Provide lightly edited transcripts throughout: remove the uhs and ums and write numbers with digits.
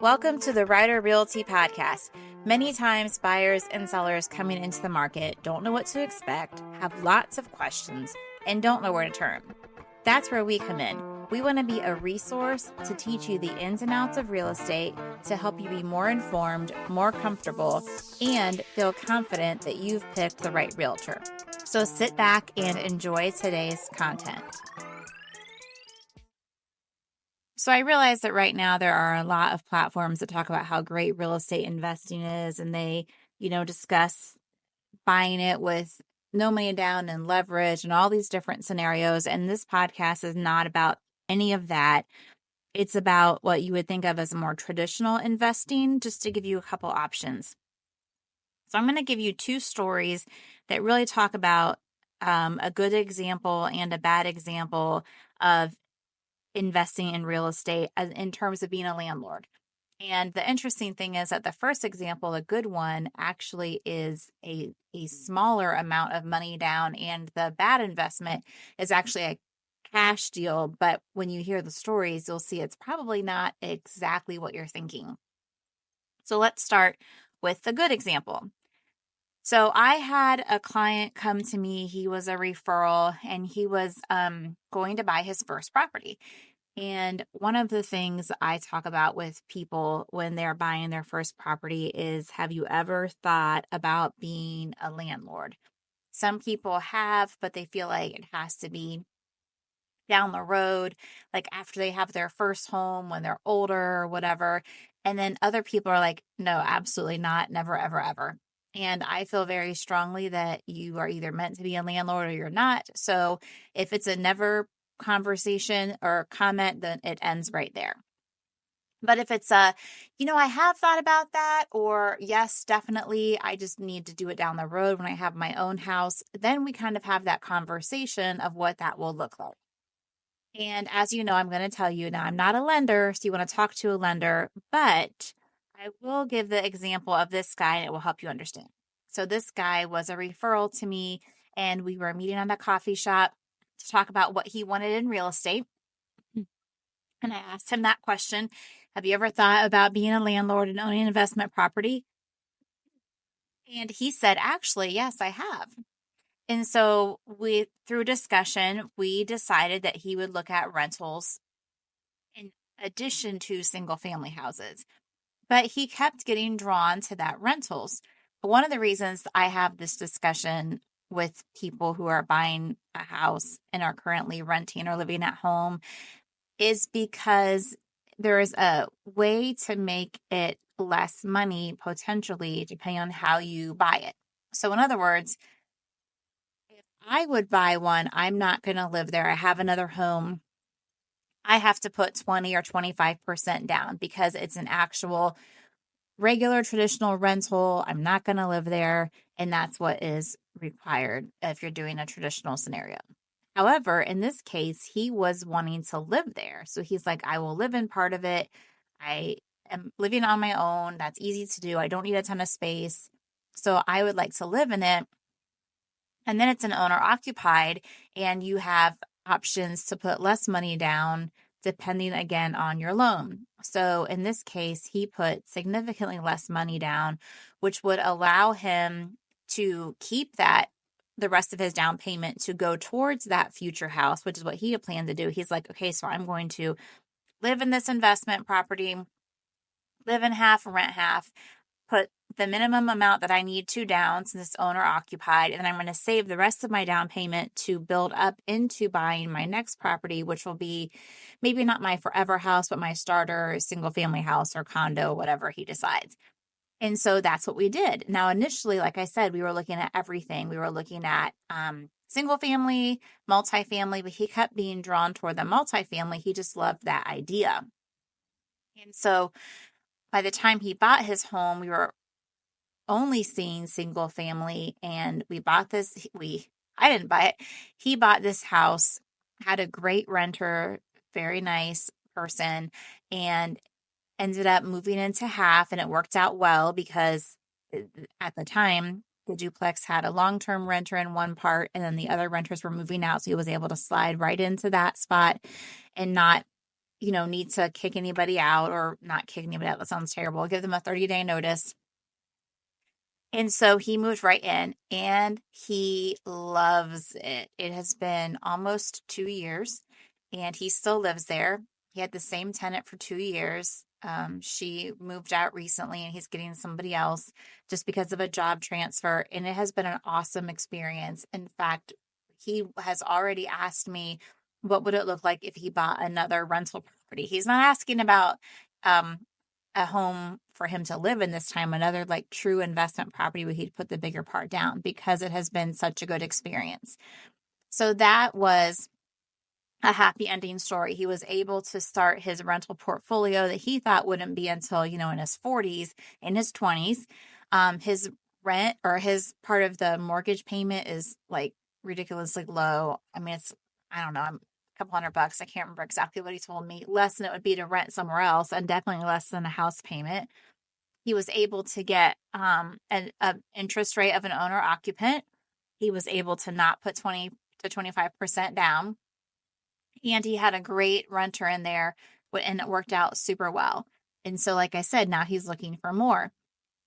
Welcome to the Ryder Realty Podcast. Many times, buyers and sellers coming into the market don't know what to expect, have lots of questions, and don't know where to turn. That's where we come in. We want to be a resource to teach you the ins and outs of real estate to help you be more informed, more comfortable, and feel confident that you've picked the right realtor. So sit back and enjoy today's content. So I realize that right now there are a lot of platforms that talk about how great real estate investing is, and they, discuss buying it with no money down and leverage and all these different scenarios. And this podcast is not about any of that. It's about what you would think of as more traditional investing, just to give you a couple options. So I'm going to give you two stories that really talk about a good example and a bad example of investing in real estate as in terms of being a landlord. And the interesting thing is that the first example, a good one, actually is a smaller amount of money down, and the bad investment is actually a cash deal. But when you hear the stories, you'll see it's probably not exactly what you're thinking. So let's start with the good example. So I had a client come to me. He was a referral, and he was going to buy his first property. And one of the things I talk about with people when they're buying their first property is, have you ever thought about being a landlord? Some people have, but they feel like it has to be down the road, like after they have their first home, when they're older or whatever. And then other people are like, no, absolutely not. Never, ever, ever. And I feel very strongly that you are either meant to be a landlord or you're not. So if it's a never conversation or comment, then it ends right there. But if it's I have thought about that, or yes, definitely, I just need to do it down the road when I have my own house, then we kind of have that conversation of what that will look like. And as you know, I'm going to tell you now, I'm not a lender, so you want to talk to a lender, but I will give the example of this guy and it will help you understand. So this guy was a referral to me, and we were meeting on a coffee shop to talk about what he wanted in real estate. And I asked him that question: have you ever thought about being a landlord and owning an investment property? And he said, actually, yes, I have. And so through discussion, we decided that he would look at rentals in addition to single family houses. But he kept getting drawn to that rentals. One of the reasons I have this discussion with people who are buying a house and are currently renting or living at home is because there is a way to make it less money, potentially, depending on how you buy it. So in other words, if I would buy one, I'm not going to live there. I have another home. I have to put 20 or 25% down because it's an actual regular traditional rental. I'm not going to live there. And that's what is required if you're doing a traditional scenario. However, in this case, he was wanting to live there. So he's like, I will live in part of it. I am living on my own. That's easy to do. I don't need a ton of space. So I would like to live in it. And then it's an owner occupied, and you have options to put less money down depending again on your loan. So in this case, he put significantly less money down, which would allow him to keep the rest of his down payment to go towards that future house, which is what he had planned to do. He's like, okay, so I'm going to live in this investment property, live in half, rent half, put the minimum amount that I need to down since it's owner occupied, and then I'm going to save the rest of my down payment to build up into buying my next property, which will be maybe not my forever house, but my starter single family house or condo, whatever he decides. And so that's what we did. Now, initially, like I said, we were looking at everything. We were looking at single family, multifamily, but he kept being drawn toward the multifamily. He just loved that idea. And so by the time he bought his home, we were only seeing single family, and we bought this. I didn't buy it. He bought this house, had a great renter, very nice person, and ended up moving into half, and it worked out well because at the time the duplex had a long-term renter in one part, and then the other renters were moving out, so he was able to slide right into that spot and not need to kick anybody out, or not kick anybody out. That sounds terrible. Give them a 30-day notice. And so he moved right in and he loves it. It has been almost 2 years and he still lives there. He had the same tenant for 2 years. She moved out recently and he's getting somebody else just because of a job transfer. And it has been an awesome experience. In fact, he has already asked me, what would it look like if he bought another rental property? He's not asking about um, a home for him to live in this time, another like true investment property where he'd put the bigger part down because it has been such a good experience. So that was a happy ending story. He was able to start his rental portfolio that he thought wouldn't be until, in his 40s, in his 20s. His rent or his part of the mortgage payment is like ridiculously low. I mean, I don't know, a couple $100. I can't remember exactly what he told me. Less than it would be to rent somewhere else, and definitely less than a house payment. He was able to get an interest rate of an owner occupant. He was able to not put 20 to 25% down. And he had a great renter in there, and it worked out super well. And so, like I said, now he's looking for more.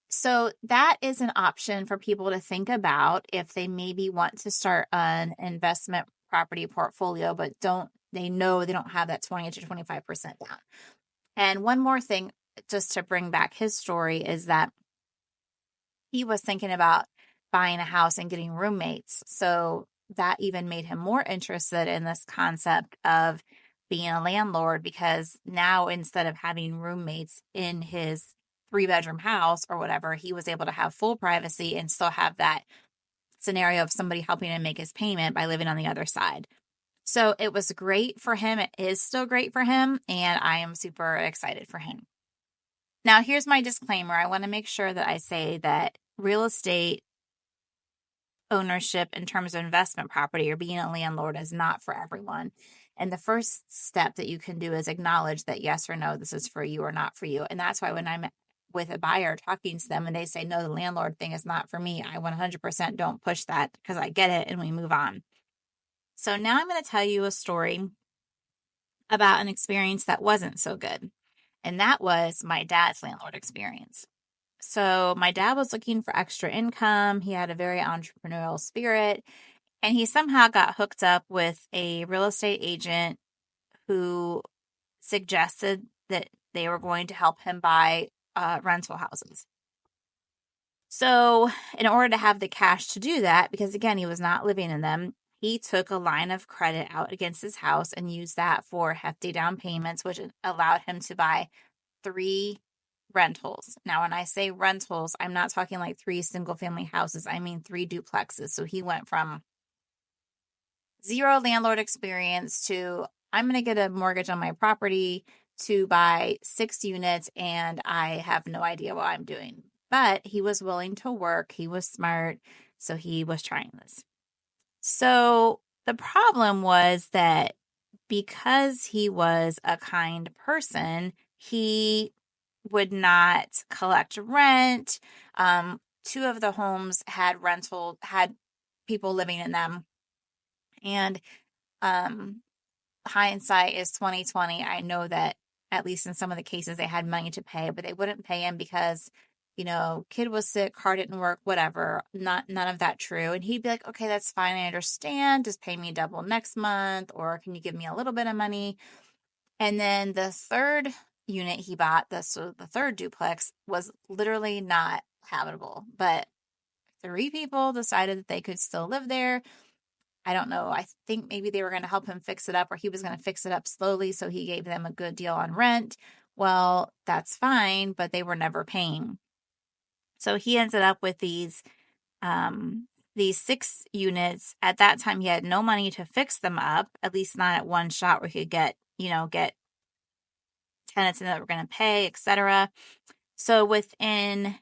So that is an option for people to think about if they maybe want to start an investment property portfolio, but they know they don't have that 20 to 25% down. And one more thing, just to bring back his story, is that he was thinking about buying a house and getting roommates. So that even made him more interested in this concept of being a landlord, because now instead of having roommates in his 3-bedroom house or whatever, he was able to have full privacy and still have that scenario of somebody helping him make his payment by living on the other side. So it was great for him. It is still great for him. And I am super excited for him. Now, here's my disclaimer. I want to make sure that I say that real estate ownership in terms of investment property or being a landlord is not for everyone. And the first step that you can do is acknowledge that yes or no, this is for you or not for you. And that's why when I'm with a buyer talking to them and they say, no, the landlord thing is not for me, I 100% don't push that, because I get it and we move on. So now I'm going to tell you a story about an experience that wasn't so good. And that was my dad's landlord experience. So my dad was looking for extra income. He had a very entrepreneurial spirit, and he somehow got hooked up with a real estate agent who suggested that they were going to help him buy rental houses. So in order to have the cash to do that, because again, he was not living in them, he took a line of credit out against his house and used that for hefty down payments, which allowed him to buy 3 rentals. Now, when I say rentals, I'm not talking like 3 single family houses. I mean 3 duplexes. So he went from 0 landlord experience to, I'm going to get a mortgage on my property, to buy 6 units and I have no idea what I'm doing. But he was willing to work. He was smart. So he was trying this. So the problem was that because he was a kind person, he would not collect rent. 2 of the homes had people living in them. And hindsight is 2020. I know that at least in some of the cases they had money to pay, but they wouldn't pay him because, kid was sick, car didn't work, whatever. None of that true. And he'd be like, okay, that's fine. I understand. Just pay me double next month, or can you give me a little bit of money? And then the 3rd unit he bought, the 3rd duplex, was literally not habitable, but 3 people decided that they could still live there. I don't know. I think maybe they were going to help him fix it up, or he was going to fix it up slowly. So he gave them a good deal on rent. Well, that's fine, but they were never paying. So he ended up with these 6 units. At that time, he had no money to fix them up, at least not at one shot where he could get tenants in that were going to pay, etc. So within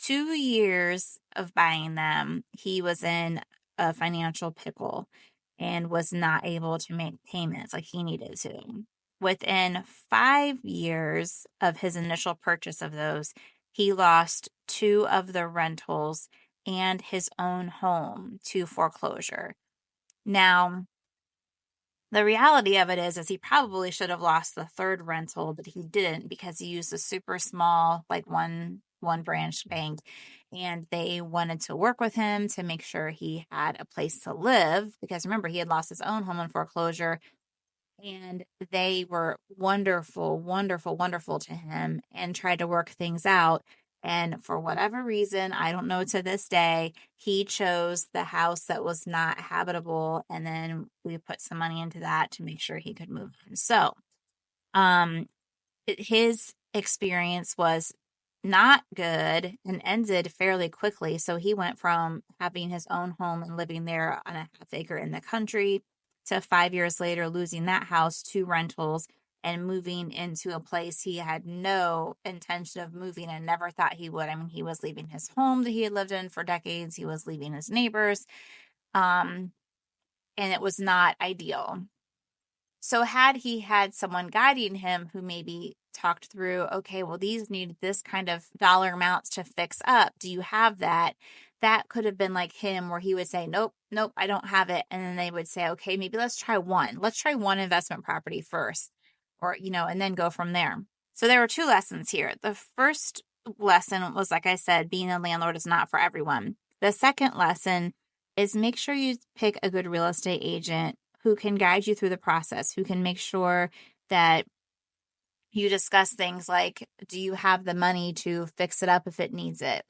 2 years of buying them, he was in a financial pickle and was not able to make payments like he needed to. Within 5 years of his initial purchase of those, he lost 2 of the rentals and his own home to foreclosure. Now, The reality of it is he probably should have lost the third rental, but he didn't because he used a super small, like one branch bank, and they wanted to work with him to make sure he had a place to live because remember, he had lost his own home in foreclosure. And they were wonderful, wonderful, wonderful to him and tried to work things out. And for whatever reason, I don't know to this day, he chose the house that was not habitable. And then we put some money into that to make sure he could move in. So, his experience was not good and ended fairly quickly. So he went from having his own home and living there on a half acre in the country to 5 years later losing that house, 2 rentals, and moving into a place he had no intention of moving and never thought he would. I mean, he was leaving his home that he had lived in for decades. He was leaving his neighbors. And it was not ideal. So had he had someone guiding him who maybe talked through, okay, well, these need this kind of dollar amounts to fix up. Do you have that? That could have been like him where he would say, nope, I don't have it. And then they would say, okay, maybe let's try one. Let's try one investment property first or, and then go from there. So there were 2 lessons here. The first lesson was, like I said, being a landlord is not for everyone. The second lesson is make sure you pick a good real estate agent who can guide you through the process, who can make sure that you discuss things like, do you have the money to fix it up if it needs it?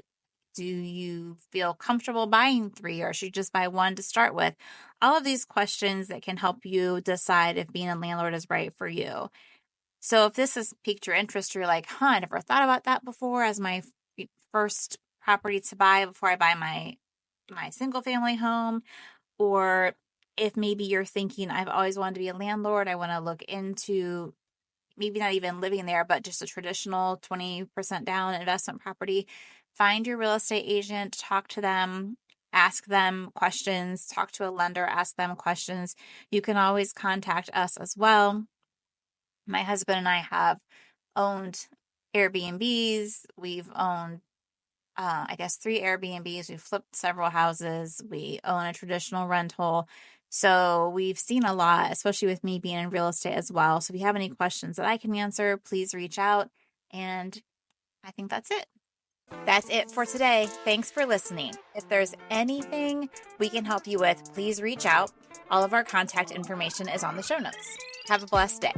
Do you feel comfortable buying 3 or should you just buy 1 to start with? All of these questions that can help you decide if being a landlord is right for you. So if this has piqued your interest, you're like, I never thought about that before as my first property to buy before I buy my single family home. Or if maybe you're thinking, I've always wanted to be a landlord, I want to look into maybe not even living there, but just a traditional 20% down investment property. Find your real estate agent, talk to them, ask them questions, talk to a lender, ask them questions. You can always contact us as well. My husband and I have owned Airbnbs. We've owned 3 Airbnbs. We've flipped several houses. We own a traditional rental. So we've seen a lot, especially with me being in real estate as well. So if you have any questions that I can answer, please reach out. And I think that's it. That's it for today. Thanks for listening. If there's anything we can help you with, please reach out. All of our contact information is on the show notes. Have a blessed day.